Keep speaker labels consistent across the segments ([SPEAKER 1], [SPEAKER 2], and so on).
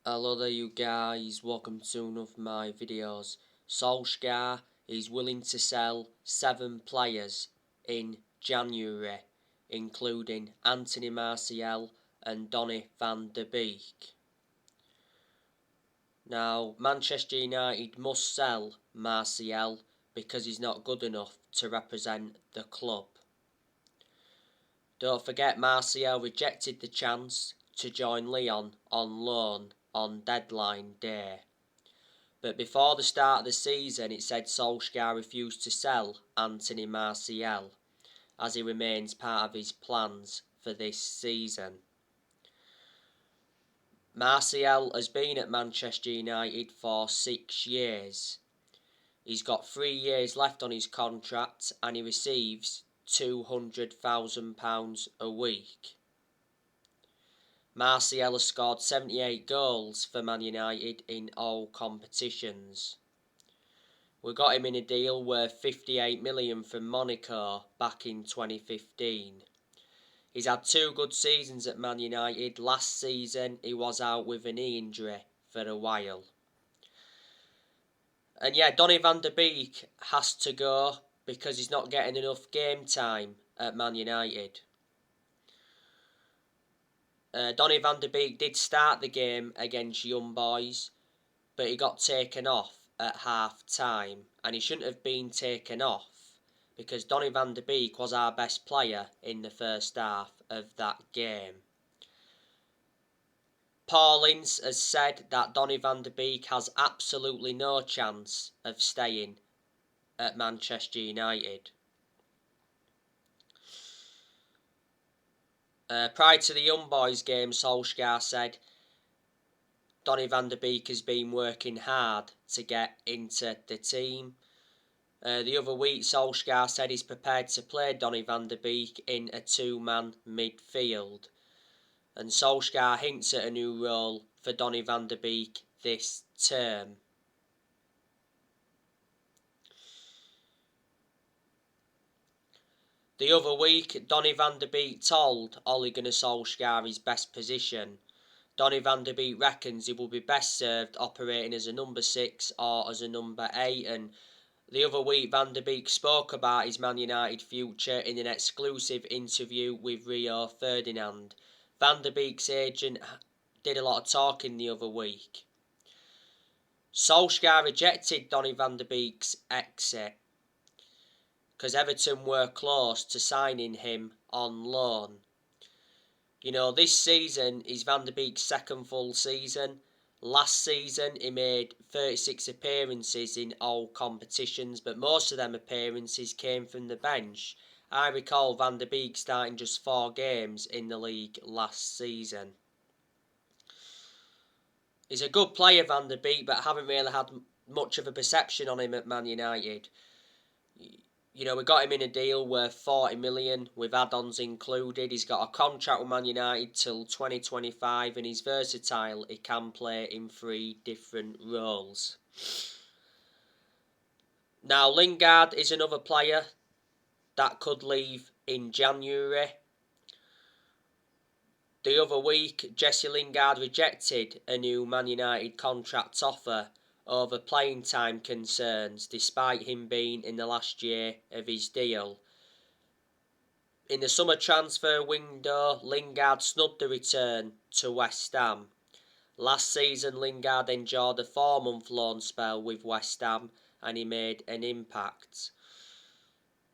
[SPEAKER 1] Hello there you guys, welcome to one of my videos. Solskjaer is willing to sell 7 players in January, including Anthony Martial and Donny van de Beek. Now, Manchester United must sell Martial because he's not good enough to represent the club. Don't forget Martial rejected the chance to join Lyon on loan on deadline day. But before the start of the season, it said Solskjaer refused to sell Anthony Martial, as he remains part of his plans for this season. Martial has been at Manchester United for 6 years. He's got 3 years left on his contract and he receives £200,000 a week. Martial has scored 78 goals for Man United in all competitions. We got him in a deal worth 58 million from Monaco back in 2015. He's had 2 good seasons at Man United. Last season he was out with a knee injury for a while. And yeah, Donny van de Beek has to go because he's not getting enough game time at Man United. Donny van de Beek did start the game against Young Boys, but he got taken off at half time, and he shouldn't have been taken off because Donny van de Beek was our best player in the first half of that game. Paul Ince has said that Donny van de Beek has absolutely no chance of staying at Manchester United. Prior to the Young Boys game, Solskjaer said Donny van de Beek has been working hard to get into the team. The other week, Solskjaer said he's prepared to play Donny van de Beek in a 2-man midfield. And Solskjaer hints at a new role for Donny van de Beek this term. The other week, Donny van de Beek told Ole Gunnar Solskjaer his best position. Donny van de Beek reckons he will be best served operating as a number 6 or as a number 8, and the other week Van de Beek spoke about his Man United future in an exclusive interview with Rio Ferdinand. Van de Beek's agent did a lot of talking the other week. Solskjaer rejected Donny van de Beek's exit because Everton were close to signing him on loan. You know, this season is Van de Beek's second full season. Last season he made 36 appearances in all competitions, but most of them appearances came from the bench. I recall Van de Beek starting just 4 games in the league last season. He's a good player, Van de Beek, but I haven't really had much of a perception on him at Man United. You know, we got him in a deal worth 40 million with add-ons included. He's got a contract with Man United till 2025 and he's versatile. He can play in 3 different roles. Now, Lingard is another player that could leave in January. The other week, Jesse Lingard rejected a new Man United contract offer over playing time concerns, despite him being in the last year of his deal. In the summer transfer window, Lingard snubbed the return to West Ham. Last season, Lingard enjoyed a 4-month loan spell with West Ham and he made an impact.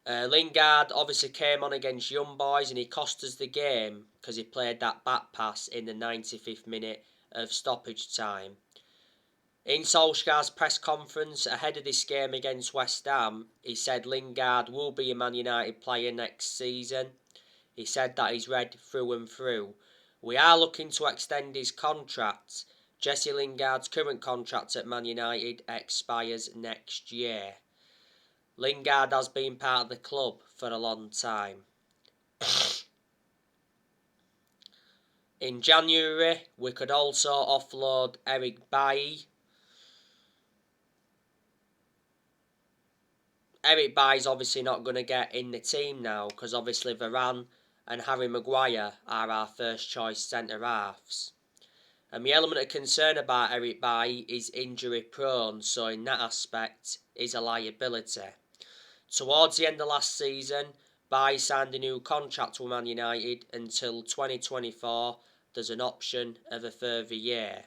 [SPEAKER 1] Lingard obviously came on against Young Boys and he cost us the game because he played that back pass in the 95th minute of stoppage time. In Solskjaer's press conference ahead of this game against West Ham, he said Lingard will be a Man United player next season. He said that he's red through and through. We are looking to extend his contract. Jesse Lingard's current contract at Man United expires next year. Lingard has been part of the club for a long time. In January, we could also offload Eric Bailly. Eric Bailly's obviously not going to get in the team now because obviously Varane and Harry Maguire are our first choice centre-halves. And my element of concern about Eric Bailly is injury prone, so in that aspect, he's a liability. Towards the end of last season, Bailly signed a new contract with Man United until 2024. There's an option of a further year.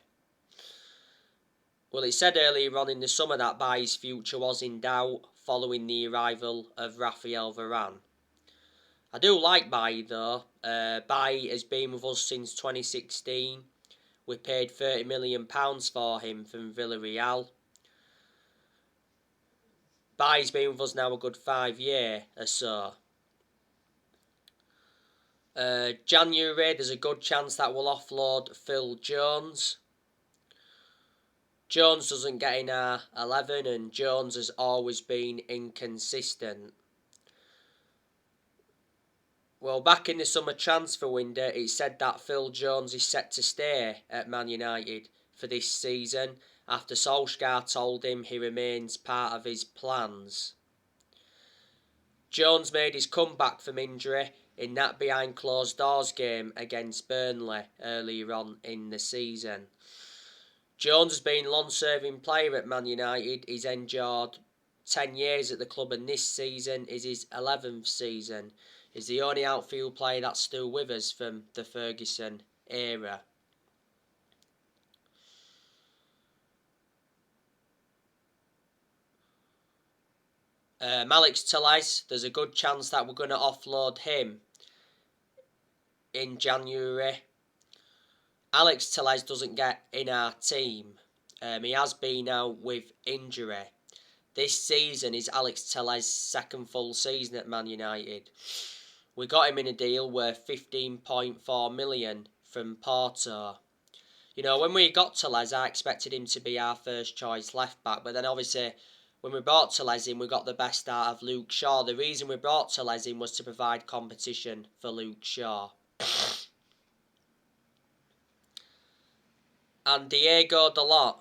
[SPEAKER 1] Well, it said earlier on in the summer that Bailly's future was in doubt following the arrival of Raphael Varane. I do like Bailly though. Bailly has been with us since 2016. We paid £30 million for him from Villarreal. Bailly's been with us now a good 5 years or so. January, there's a good chance that we'll offload Phil Jones. Jones doesn't get in our 11 and Jones has always been inconsistent. Well, back in the summer transfer window, it said that Phil Jones is set to stay at Man United for this season after Solskjaer told him he remains part of his plans. Jones made his comeback from injury in that behind closed doors game against Burnley earlier on in the season. Jones has been a long-serving player at Man United. He's endured 10 years at the club and this season is his 11th season. He's the only outfield player that's still with us from the Ferguson era. Alex Telles, there's a good chance that we're going to offload him in January. Alex Telles doesn't get in our team. He has been out with injury. This season is Alex Telles' second full season at Man United. We got him in a deal worth $15.4 million from Porto. You know, when we got Telles, I expected him to be our first choice left back, but then obviously when we brought Telles in, we got the best out of Luke Shaw. The reason we brought Telles in was to provide competition for Luke Shaw. And Diego Dalot.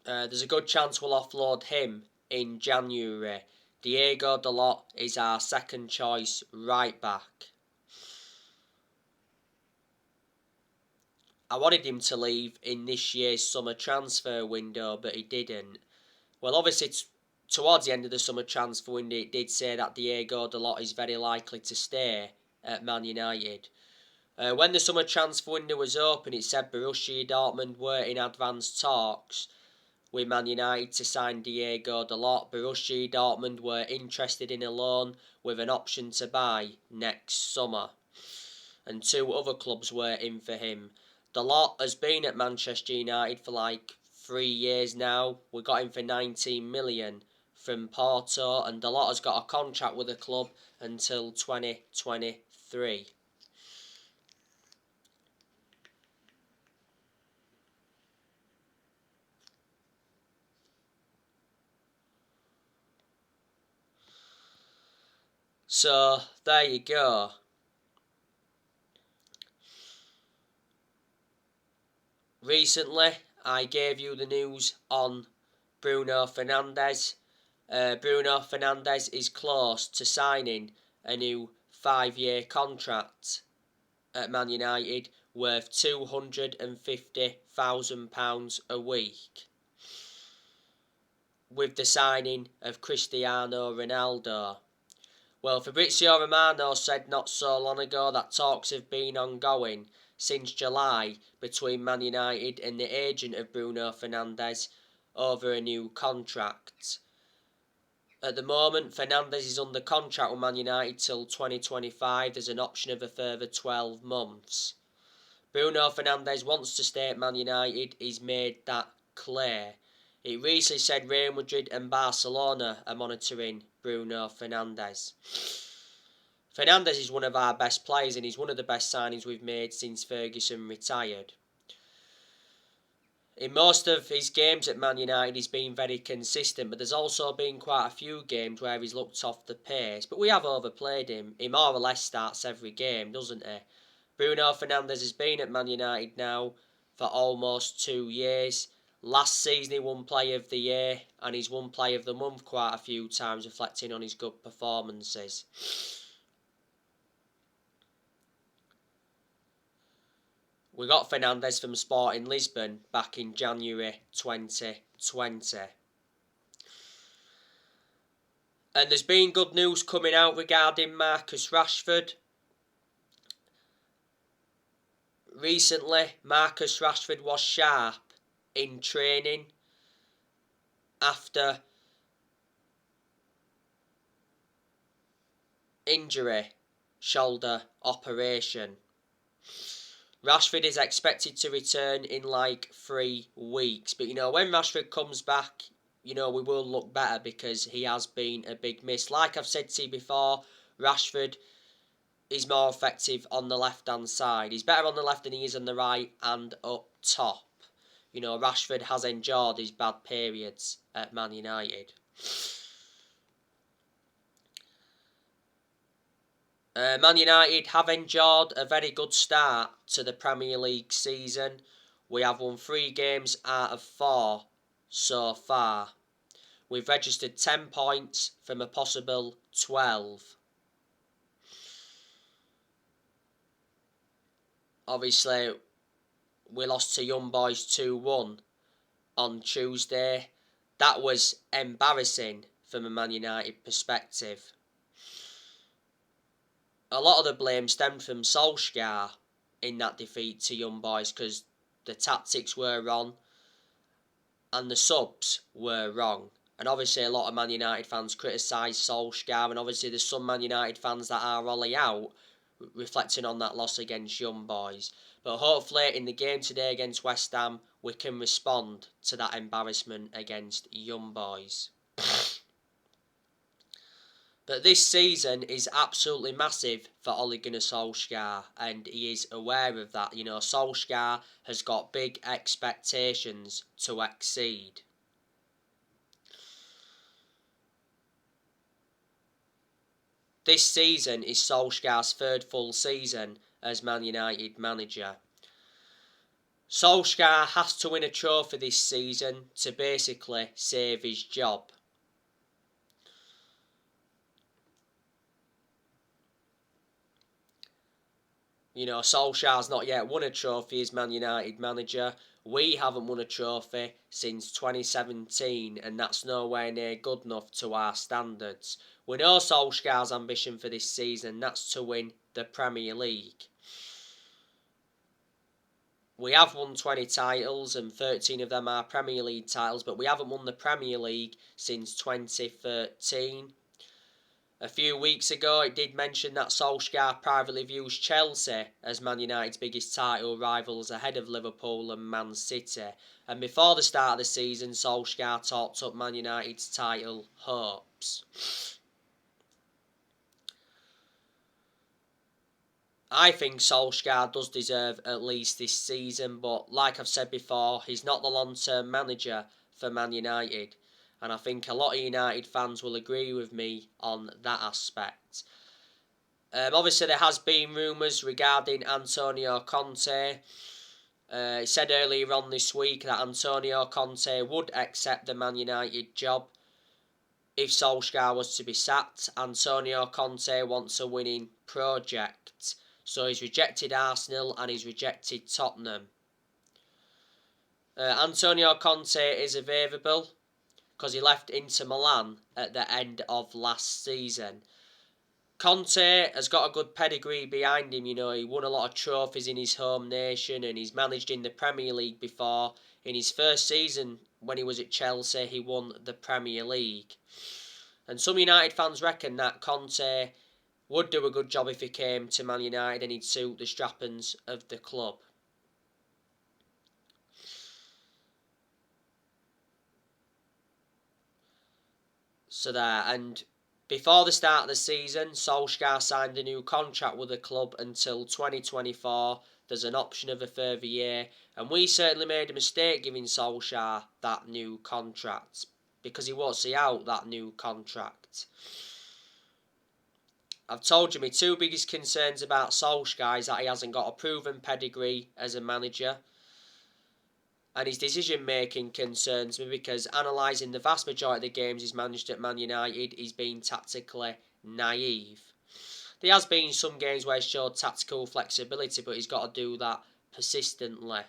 [SPEAKER 1] There's a good chance we'll offload him in January. Diego Dalot is our second choice right back. I wanted him to leave in this year's summer transfer window, but he didn't. Well, obviously, towards the end of the summer transfer window, it did say that Diego Dalot is very likely to stay at Man United. When the summer transfer window was open, it said Borussia Dortmund were in advanced talks with Man United to sign Diego Dalot. Borussia Dortmund were interested in a loan with an option to buy next summer. And 2 other clubs were in for him. Dalot has been at Manchester United for like 3 years now. We got him for 19 million from Porto, and Dalot has got a contract with the club until 2023. So, there you go. Recently, I gave you the news on Bruno Fernandes. Bruno Fernandes is close to signing a new 5-year contract at Man United worth £250,000 a week, with the signing of Cristiano Ronaldo. Well, Fabrizio Romano said not so long ago that talks have been ongoing since July between Man United and the agent of Bruno Fernandes over a new contract. At the moment, Fernandes is under contract with Man United till 2025. There's an option of a further 12 months. Bruno Fernandes wants to stay at Man United. He's made that clear. It recently said Real Madrid and Barcelona are monitoring Bruno Fernandes. Fernandes is one of our best players and he's one of the best signings we've made since Ferguson retired. In most of his games at Man United he's been very consistent, but there's also been quite a few games where he's looked off the pace, but we have overplayed him. He more or less starts every game, doesn't he? Bruno Fernandes has been at Man United now for almost 2 years. Last season he won Player of the Year and he's won Player of the Month quite a few times, reflecting on his good performances. We got Fernandes from Sporting Lisbon back in January 2020. And there's been good news coming out regarding Marcus Rashford. Recently, Marcus Rashford was sharp in training after injury, shoulder operation. Rashford is expected to return in like 3 weeks. But, when Rashford comes back, we will look better because he has been a big miss. Like I've said to you before, Rashford is more effective on the left-hand side. He's better on the left than he is on the right and up top. Rashford has endured his bad periods at Man United. Man United have enjoyed a very good start to the Premier League season. We have won 3 games out of 4 so far. We've registered 10 points from a possible 12. Obviously, we lost to Young Boys 2-1 on Tuesday. That was embarrassing from a Man United perspective. A lot of the blame stemmed from Solskjaer in that defeat to Young Boys because the tactics were wrong and the subs were wrong. And obviously a lot of Man United fans criticise Solskjaer, and obviously there's some Man United fans that are Ollie out, reflecting on that loss against Young Boys. But hopefully in the game today against West Ham, we can respond to that embarrassment against Young Boys. But this season is absolutely massive for Ole Gunnar Solskjaer, and he is aware of that. Solskjaer has got big expectations to exceed. This season is Solskjaer's 3rd full season as Man United manager. Solskjaer has to win a trophy this season to basically save his job. Solskjaer's not yet won a trophy as Man United manager. We haven't won a trophy since 2017, and that's nowhere near good enough to our standards. We know Solskjaer's ambition for this season, that's to win the Premier League. We have won 20 titles and 13 of them are Premier League titles, but we haven't won the Premier League since 2013. A few weeks ago, it did mention that Solskjaer privately views Chelsea as Man United's biggest title rivals ahead of Liverpool and Man City. And before the start of the season, Solskjaer talked up Man United's title hopes. I think Solskjaer does deserve at least this season, but like I've said before, he's not the long-term manager for Man United. And I think a lot of United fans will agree with me on that aspect. Obviously, there has been rumours regarding Antonio Conte. He said earlier on this week that Antonio Conte would accept the Man United job if Solskjaer was to be sacked. Antonio Conte wants a winning project. So he's rejected Arsenal and he's rejected Tottenham. Antonio Conte is available because he left Inter Milan at the end of last season. Conte has got a good pedigree behind him, he won a lot of trophies in his home nation and he's managed in the Premier League before. In his first season when he was at Chelsea, he won the Premier League. And some United fans reckon that Conte would do a good job if he came to Man United and he'd suit the strappings of the club. So there, and before the start of the season, Solskjaer signed a new contract with the club until 2024. There's an option of a further year, and we certainly made a mistake giving Solskjaer that new contract because he won't see out that new contract. I've told you my 2 biggest concerns about Solskjaer is that he hasn't got a proven pedigree as a manager. And his decision-making concerns me because analysing the vast majority of the games he's managed at Man United, he's been tactically naive. There has been some games where he's showed tactical flexibility, but he's got to do that persistently.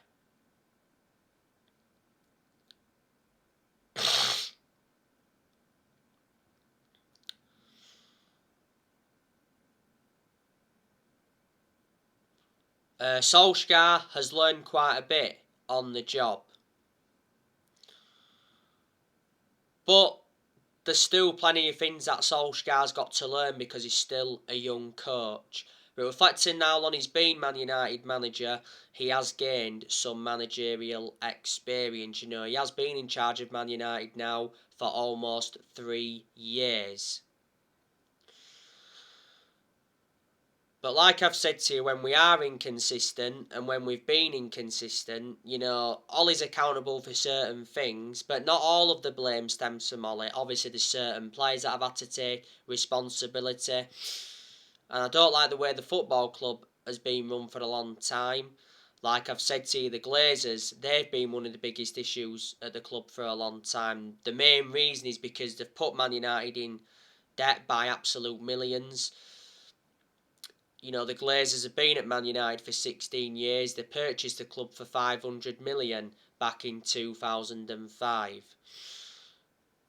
[SPEAKER 1] Solskjaer has learned quite a bit on the job. But there's still plenty of things that Solskjaer's got to learn because he's still a young coach. But reflecting now on his being Man United manager, he has gained some managerial experience. You know, he has been in charge of Man United now for almost 3 years. But like I've said to you, when we are inconsistent and when we've been inconsistent, you know, Ollie's accountable for certain things, but not all of the blame stems from Ollie. Obviously, there's certain players that have had to take responsibility. And I don't like the way the football club has been run for a long time. Like I've said to you, the Glazers, they've been one of the biggest issues at the club for a long time. The main reason is because they've put Man United in debt by absolute millions. You know, the Glazers have been at Man United for 16 years. They purchased the club for 500 million back in 2005.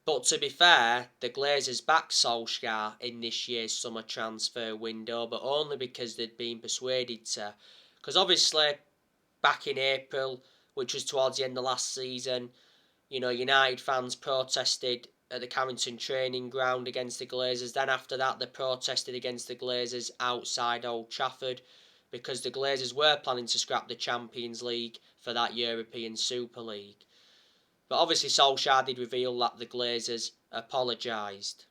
[SPEAKER 1] But to be fair, the Glazers backed Solskjaer in this year's summer transfer window, but only because they'd been persuaded to. Because obviously, back in April, which was towards the end of last season, you know, United fans protested at the Carrington training ground against the Glazers. Then after that, they protested against the Glazers outside Old Trafford because the Glazers were planning to scrap the Champions League for that European Super League. But obviously Solskjaer did reveal that the Glazers apologised.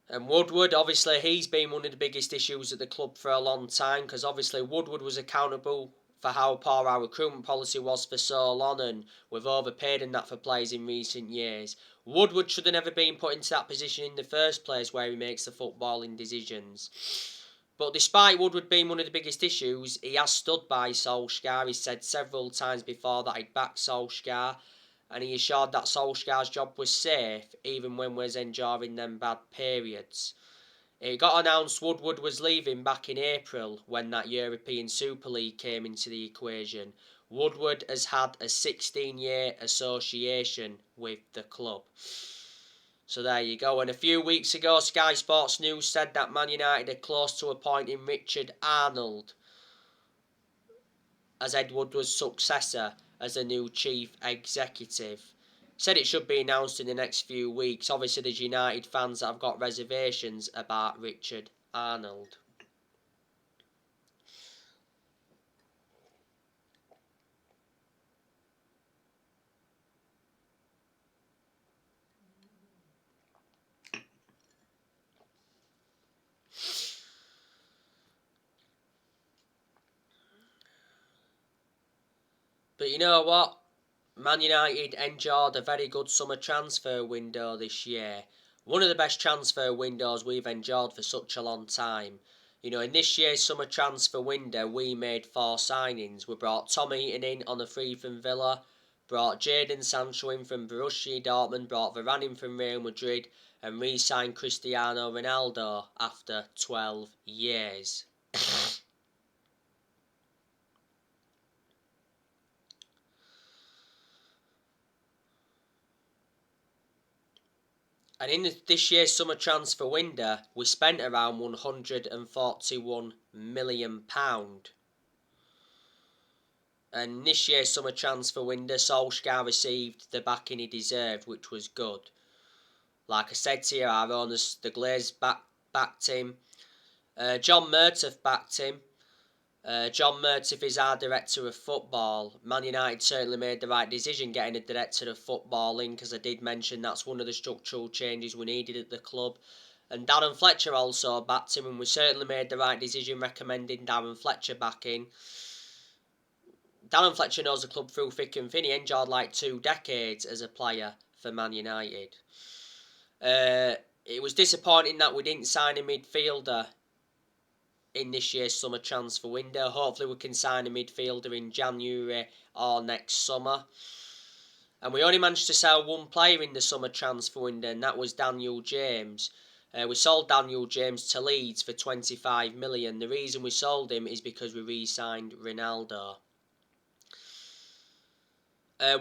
[SPEAKER 1] And Woodward, obviously, he's been one of the biggest issues at the club for a long time because obviously Woodward was accountable for how poor our recruitment policy was for so long, and we've overpaid and that for players in recent years. Woodward should have never been put into that position in the first place where he makes the footballing decisions. But despite Woodward being one of the biggest issues, he has stood by Solskjaer. He's said several times before that he'd back Solskjaer, and he assured that Solskjaer's job was safe even when we was enduring them bad periods. It got announced Woodward was leaving back in April when that European Super League came into the equation. Woodward has had a 16-year association with the club. So there you go. And a few weeks ago, Sky Sports News said that Man United are close to appointing Richard Arnold as Ed Woodward's successor as the new chief executive. Said it should be announced in the next few weeks. Obviously, there's United fans that have got reservations about Richard Arnold. But you know what? Man United enjoyed a very good summer transfer window this year. One of the best transfer windows we've enjoyed for such a long time. You know, in this year's summer transfer window, we made 4 signings. We brought Tom Heaton in on a free from Villa, brought Jadon Sancho in from Borussia Dortmund, brought Varane in from Real Madrid, and re-signed Cristiano Ronaldo after 12 years. And in this year's summer transfer window, we spent around £141 million. And this year's summer transfer window, Solskjaer received the backing he deserved, which was good. Like I said to you, our owners, the Glazers, backed him. John Murtough backed him. John Murtough is our director of football. Man United certainly made the right decision getting a director of football in, because I did mention that's one of the structural changes we needed at the club. And Darren Fletcher also backed him, and we certainly made the right decision recommending Darren Fletcher back in. Darren Fletcher knows the club through thick and thin. He enjoyed like 2 decades as a player for Man United. It was disappointing that we didn't sign a midfielder in this year's summer transfer window. Hopefully we can sign a midfielder in January or next summer. And we only managed to sell one player in the summer transfer window, and that was Daniel James. We sold Daniel James to Leeds for 25 million. The reason we sold him is because we re-signed Ronaldo.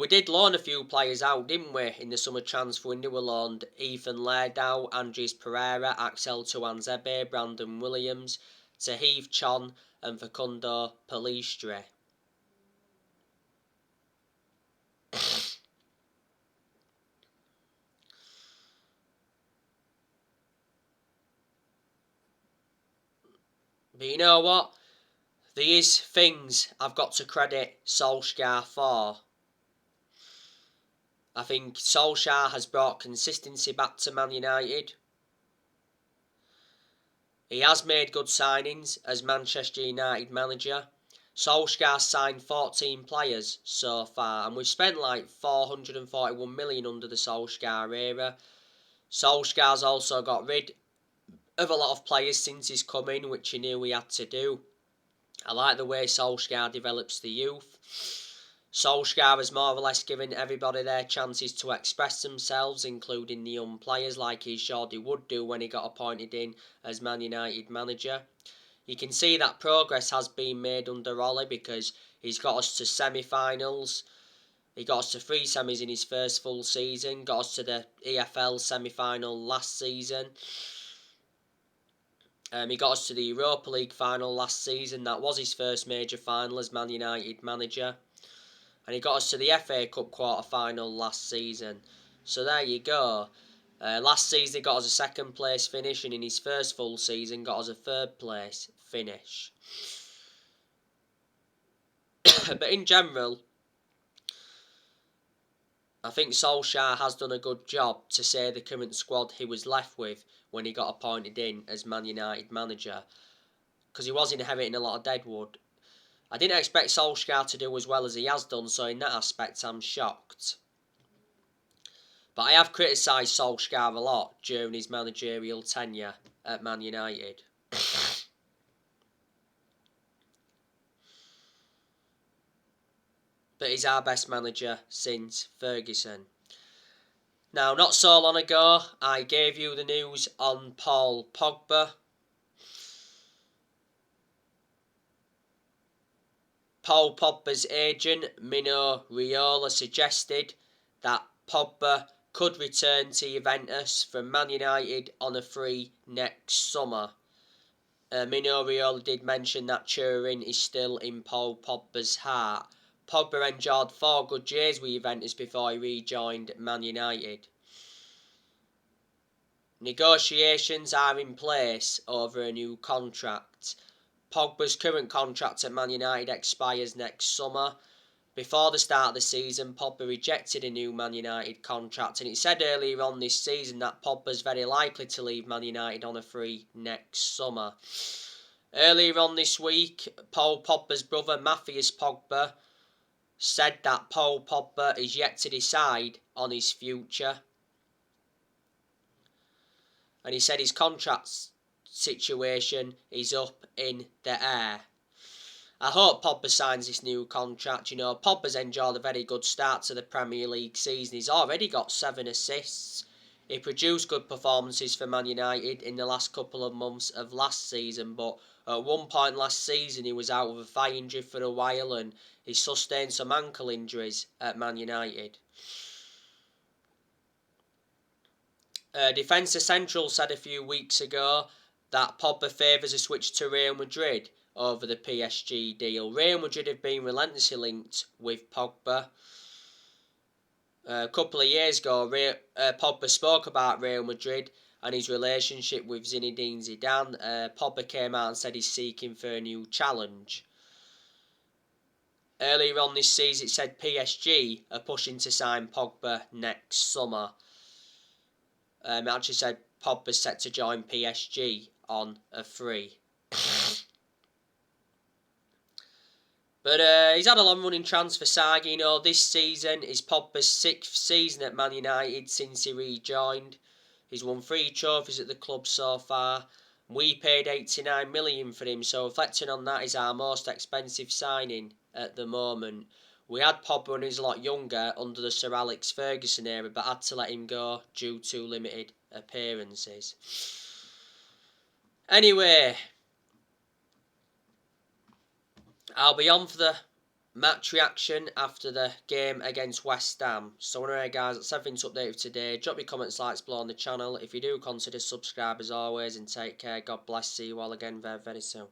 [SPEAKER 1] We did loan a few players out, didn't we? In the summer transfer window, we loaned Ethan Laird out, Andres Pereira, Axel Tuanzebe, Brandon Williams, Tahith Chon and Facundo Pellistri. But you know what? There is things I've got to credit Solskjaer for. I think Solskjaer has brought consistency back to Man United. He has made good signings as Manchester United manager. Solskjaer signed 14 players so far, and we've spent like 441 million under the Solskjaer era. Solskjaer's also got rid of a lot of players since he's come in, which he knew he had to do. I like the way Solskjaer develops the youth. Solskjaer has more or less given everybody their chances to express themselves, including the young players, like he sure he would do when he got appointed in as Man United manager. You can see that progress has been made under Ollie because he's got us to semi-finals. He got us to 3 semis in his first full season, got us to the EFL semi-final last season. He got us to the Europa League final last season. That was his first major final as Man United manager. And he got us to the FA Cup quarter-final last season. So there you go. Last season he got us a second place finish, and in his first full season got us a third place finish. But in general, I think Solskjaer has done a good job to say the current squad he was left with when he got appointed in as Man United manager, because he was inheriting a lot of deadwood. I didn't expect Solskjaer to do as well as he has done, so in that aspect I'm shocked. But I have criticised Solskjaer a lot during his managerial tenure at Man United. But he's our best manager since Ferguson. Now, not so long ago, I gave you the news on Paul Pogba. Paul Pogba's agent, Mino Raiola, suggested that Pogba could return to Juventus from Man United on a free next summer. Mino Raiola did mention that Turin is still in Paul Pogba's heart. Pogba endured 4 good years with Juventus before he rejoined Man United. Negotiations are in place over a new contract. Pogba's current contract at Man United expires next summer. Before the start of the season, Pogba rejected a new Man United contract, and it said earlier on this season that Pogba's very likely to leave Man United on a free next summer. Earlier on this week, Paul Pogba's brother Matthias Pogba said that Paul Pogba is yet to decide on his future. And he said his contract situation is up in the air. I hope Pogba signs this new contract. You know, Pogba's enjoyed a very good start to the Premier League season. He's already got 7 assists. He produced good performances for Man United in the last couple of months of last season, but at one point last season he was out with a thigh injury for a while, and he sustained some ankle injuries at Man United. Defensa Central said a few weeks ago that Pogba favours a switch to Real Madrid over the PSG deal. Real Madrid have been relentlessly linked with Pogba. A couple of years ago, Pogba spoke about Real Madrid and his relationship with Zinedine Zidane. Pogba came out and said he's seeking for a new challenge. Earlier on this season, it said PSG are pushing to sign Pogba next summer. It actually said Pogba's set to join PSG on a free. But he's had a long-running transfer saga. You know, this season is Pogba's 6th season at Man United since he rejoined. He's won 3 trophies at the club so far. We paid 89 million for him, so reflecting on that, is our most expensive signing at the moment. We had Pogba when he was a lot younger under the Sir Alex Ferguson era, but had to let him go due to limited appearances. Anyway, I'll be on for the match reaction after the game against West Ham. So anyway guys, that's everything to update today. Drop your comments, likes below on the channel. If you do, consider subscribe as always, and take care. God bless. See you all again very, very soon.